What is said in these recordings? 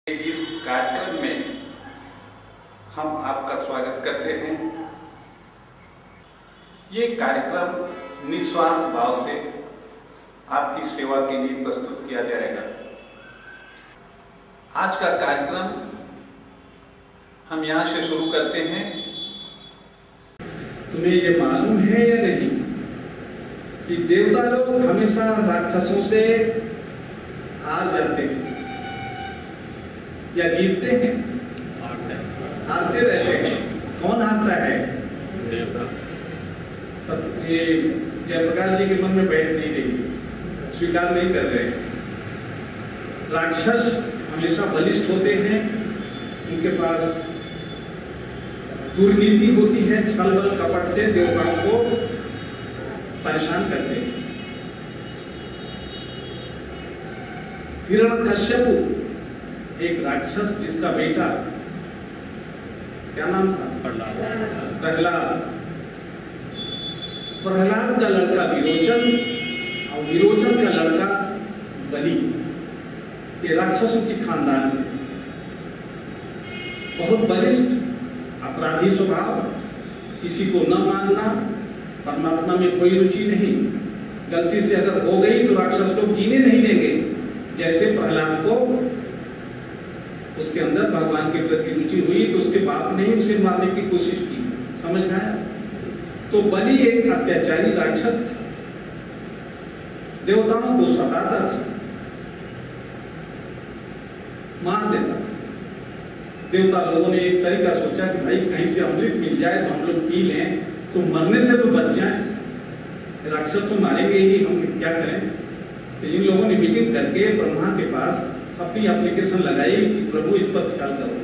इस कार्यक्रम में हम आपका स्वागत करते हैं। ये कार्यक्रम निस्वार्थ भाव से आपकी सेवा के लिए प्रस्तुत किया जाएगा। आज का कार्यक्रम हम यहाँ से शुरू करते हैं। तुम्हें ये मालूम है या नहीं कि देवता लोग हमेशा राक्षसों से हार जाते हैं या जीतते हैं? हारते रहते हैं। कौन हारता है? देवता। सब ये जयप्रकाश जी के मन में बैठ नहीं रही, स्वीकार नहीं कर रहे। राक्षस हमेशा बलिष्ठ होते हैं, उनके पास दुर्नीति होती है, छल बल कपट से देवताओं को परेशान करते हैं। हिरण्यकश्यप एक राक्षस जिसका बेटा क्या नाम था? प्रहलाद। प्रहलाद का लड़का विरोचन और विरोचन का लड़का बलि, ये राक्षसों की खानदान है। बहुत बलिष्ठ, अपराधी स्वभाव, किसी को न मानना, परमात्मा में कोई रुचि नहीं। गलती से अगर हो गई तो राक्षस लोग जीने नहीं देंगे। जैसे प्रहलाद को उसके अंदर भगवान के प्रति रुचि हुई तो उसके बाप ने उसे मारने की कोशिश की। समझ में आया? तो बलि एक अत्याचारी राक्षस था, देवताओं को सताता था, मार देता था। देवता लोगों ने एक तरीका सोचा कि भाई कहीं से अमृत मिल जाए तो हम लोग पी लें, तो मरने से तो बच जाए। राक्षस तो मारेंगे ही, हम क्या करें? तो इन लोगों ने मीटिंग करके ब्रह्मा के पास अपनी एप्लीकेशन लगाई कि प्रभु इस पर ख्याल करो।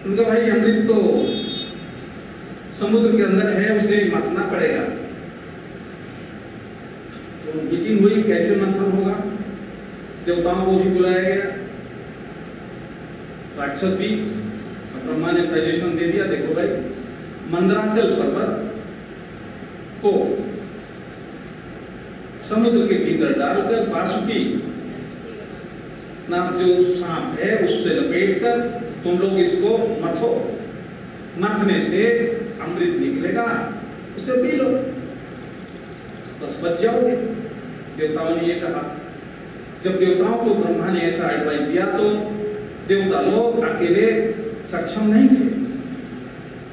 उनका भाई अमृत तो समुद्र के अंदर है, उसे मथना पड़ेगा। तो मीटिंग हुई, कैसे मंथन होगा? देवताओं को भी बुलाया गया, राक्षस भी। ब्रह्मा ने सजेशन दे दिया, देखो भाई मंदराचल पर्वत को समुद्र के भीतर डालकर वासुकी नाम जो सांप है उससे लपेट कर तुम लोग इसको मथो, मथने से अमृत निकलेगा, उसे पी लो, बस बच जाओगे। देवताओं ने ये कहा। जब देवताओं को ब्रह्मा ने ऐसा एडवाइस दिया तो देवता लोग अकेले सक्षम नहीं थे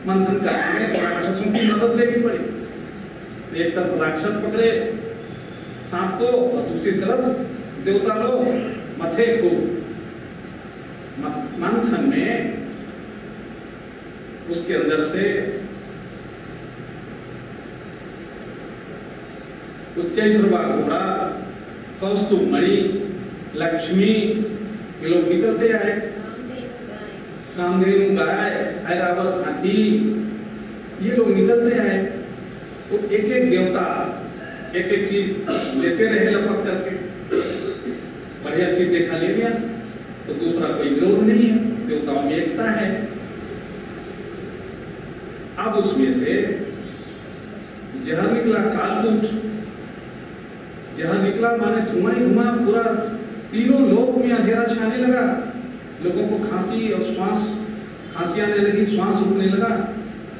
मंथन करने में, तो राक्षसों की मदद लेनी पड़ी। एक तरफ राक्षस पकड़े सांप को और दूसरी तरफ देवता लोग मथे खूब। मंथन में उसके अंदर से उच्चैश्रवा घोड़ा, कौस्तुभ मणि, लक्ष्मी, ये लोग निकलते आए। कामधेनु गाय, ऐरावत हाथी, ये लोग निकलते आए। तो एक एक देवता एक एक चीज लेते रहे लपक करके। बढ़िया चीज देखा ले लिया तो दूसरा कोई विरोध नहीं है, देवताओं में एकता है। अब उसमें से जहर निकला, कालकूट। जहर निकला माने धुआं ही धुआं, पूरा तीनों लोक में अंधेरा छाने लगा। लोगों को खांसी और खांसी आने लगी, श्वास रुकने लगा,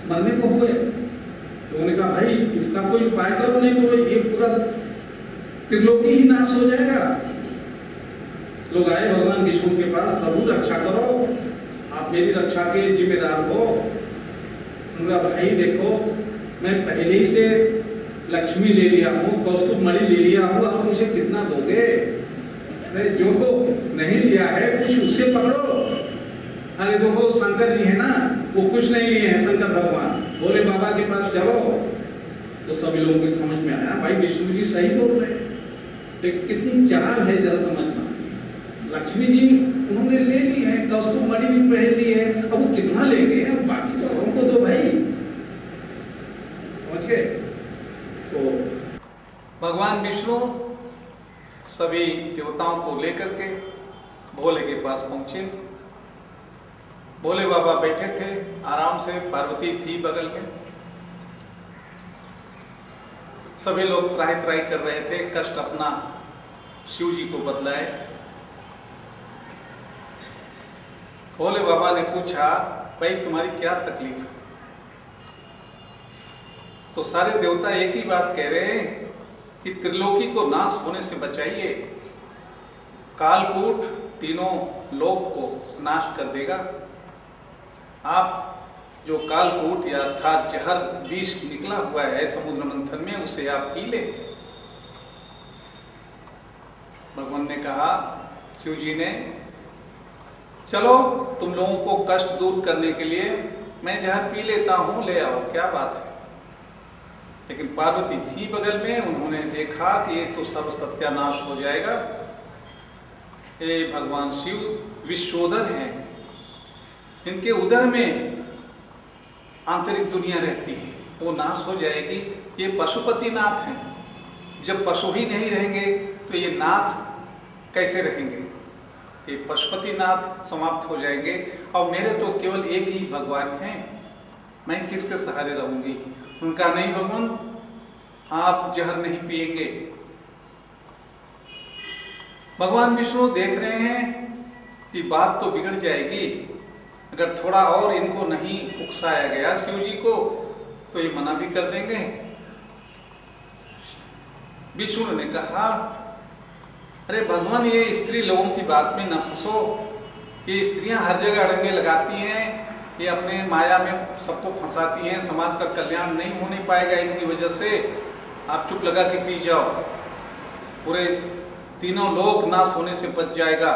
मरने को हुए। लोगों ने कहा भाई इसका कोई उपाय करो, नहीं तो ये पूरा त्रिलोकी ही नाश हो जाएगा। लोग आए भगवान विष्णु के पास, प्रभु रक्षा करो, आप मेरी रक्षा के जिम्मेदार हो। उनका भाई देखो मैं पहले ही से लक्ष्मी ले लिया हूँ, कौस्तुभ मणि ले लिया हूँ, आप मुझे कितना दोगे? अरे जो नहीं लिया है कुछ उसे पकड़ो। अरे देखो शंकर जी है ना, वो कुछ नहीं लिए हैं, शंकर भगवान बोले बाबा के पास चलो। तो सभी लोगों की समझ में आया भाई विष्णु जी सही बोल रहे हैं, लेकिन कितनी चाल है जरा समझना। लक्ष्मी जी उन्होंने ले ली है, कौस्तुभ मणि भी पहन ली है, अब वो कितना लेंगे, अब बाकी तो औरों को दो भाई। समझ गए? तो भगवान विष्णु सभी देवताओं को लेकर के भोले के पास पहुंचे। भोले बाबा बैठे थे आराम से, पार्वती थी बगल में। सभी लोग त्राही त्राही कर रहे थे, कष्ट अपना शिव जी को बतलाए। भोले बाबा ने पूछा, भाई तुम्हारी क्या तकलीफ है? तो सारे देवता एक ही बात कह रहे हैं कि त्रिलोकी को नाश होने से बचाइए, कालकूट तीनों लोक को नाश कर देगा। आप जो कालकूट या अर्थात जहर विष निकला हुआ है समुद्र मंथन में, उसे आप पी ले। भगवान ने कहा, शिव जी ने, चलो तुम लोगों को कष्ट दूर करने के लिए मैं जहर पी लेता हूं, ले आओ, क्या बात है। लेकिन पार्वती थी बगल में, उन्होंने देखा कि ये तो सब सत्यानाश हो जाएगा। ये भगवान शिव विश्वोदर हैं, इनके उदर में आंतरिक दुनिया रहती है, वो नाश हो जाएगी। ये पशुपति नाथ हैं, जब पशु ही नहीं रहेंगे तो ये नाथ कैसे रहेंगे? ये पशुपति नाथ समाप्त हो जाएंगे और मेरे तो केवल एक ही भगवान हैं, मैं किसके सहारे रहूंगी? उनका नहीं भगवान, आप जहर नहीं पिएंगे। भगवान विष्णु देख रहे हैं कि बात तो बिगड़ जाएगी, अगर थोड़ा और इनको नहीं उकसाया गया शिव जी को तो ये मना भी कर देंगे। विष्णु ने कहा, अरे भगवान, ये स्त्री लोगों की बात में न फंसो, ये स्त्रियां हर जगह अड़ंगे लगाती हैं, ये अपने माया में सबको फंसाती हैं, समाज का कल्याण नहीं होने पाएगा इनकी वजह से, आप चुप लगा के पी जाओ, पूरे तीनों लोक नाश होने से बच जाएगा।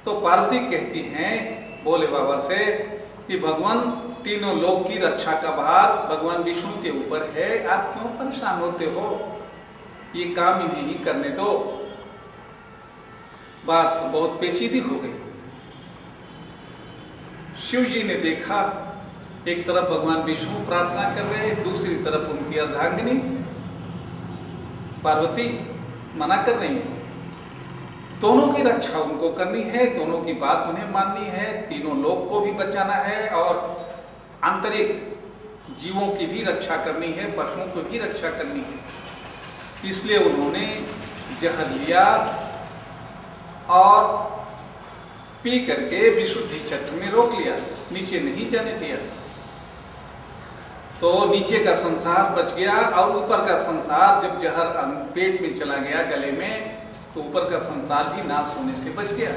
तो पार्वती कहती हैं भोले बाबा से कि भगवान, तीनों लोक की रक्षा का भार भगवान विष्णु के ऊपर है, आप क्यों परेशान होते हो? ये काम इन्हें ही करने दो। बात बहुत पेचीदी हो गई। शिव जी ने देखा, एक तरफ भगवान विष्णु प्रार्थना कर रहे, दूसरी तरफ उनकी अर्धांगिनी पार्वती मना कर रही है। दोनों की रक्षा उनको करनी है, दोनों की बात उन्हें माननी है, तीनों लोक को भी बचाना है और आंतरिक जीवों की भी रक्षा करनी है, पशुओं की भी रक्षा करनी है। इसलिए उन्होंने जहर लिया और पी करके विशुद्धि चक्र में रोक लिया, नीचे नहीं जाने दिया। तो नीचे का संसार बच गया और ऊपर का संसार जब जहर पेट में चला गया, गले में, तो ऊपर का संसार भी नाश होने से बच गया।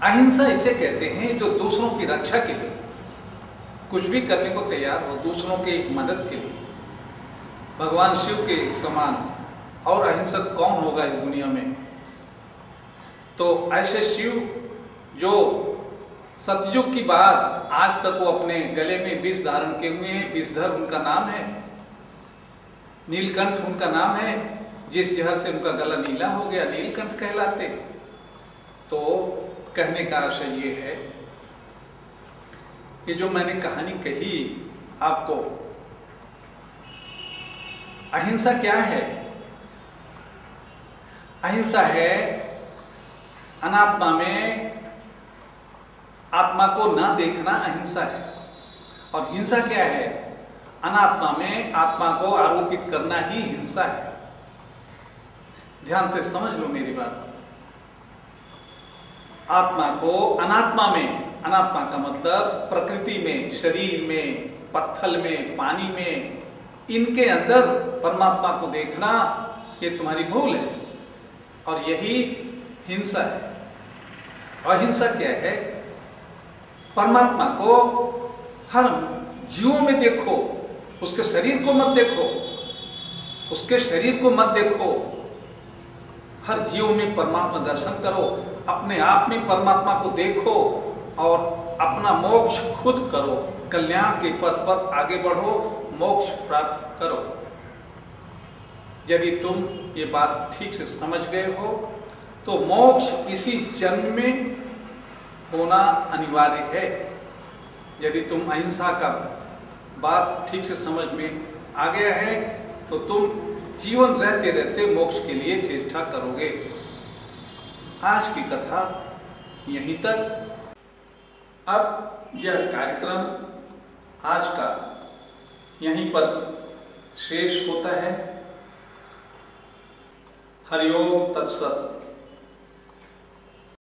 अहिंसा इसे कहते हैं जो दूसरों की रक्षा के लिए कुछ भी करने को तैयार हो, दूसरों की मदद के लिए। भगवान शिव के समान और अहिंसक कौन होगा इस दुनिया में? तो ऐसे शिव जो सतयुग की बात आज तक वो अपने गले में विष धारण किए हुए हैं, विषधर उनका नाम है, नीलकंठ उनका नाम है, जिस जहर से उनका गला नीला हो गया नीलकंठ कहलाते। तो कहने का आशय ये है, ये जो मैंने कहानी कही आपको, अहिंसा क्या है? अहिंसा है अनात्मा में आत्मा को ना देखना, अहिंसा है। और हिंसा क्या है? अनात्मा में आत्मा को आरोपित करना ही हिंसा है। ध्यान से समझ लो मेरी बात। आत्मा को अनात्मा में, अनात्मा का मतलब प्रकृति में, शरीर में, पत्थल में, पानी में, इनके अंदर परमात्मा को देखना, ये तुम्हारी भूल है और यही हिंसा है। अहिंसा क्या है? परमात्मा को हर जीवों में देखो, उसके शरीर को मत देखो, उसके शरीर को मत देखो, हर जीव में परमात्मा दर्शन करो, अपने आप में परमात्मा को देखो और अपना मोक्ष खुद करो, कल्याण के पथ पर आगे बढ़ो, मोक्ष प्राप्त करो। यदि तुम ये बात ठीक से समझ गए हो तो मोक्ष इसी जन्म में होना अनिवार्य है। यदि तुम अहिंसा का बात ठीक से समझ में आ गया है तो तुम जीवन रहते रहते मोक्ष के लिए चेष्टा करोगे। आज की कथा यहीं तक। अब यह कार्यक्रम आज का यहीं पर शेष होता है। हरिओम तत्सत।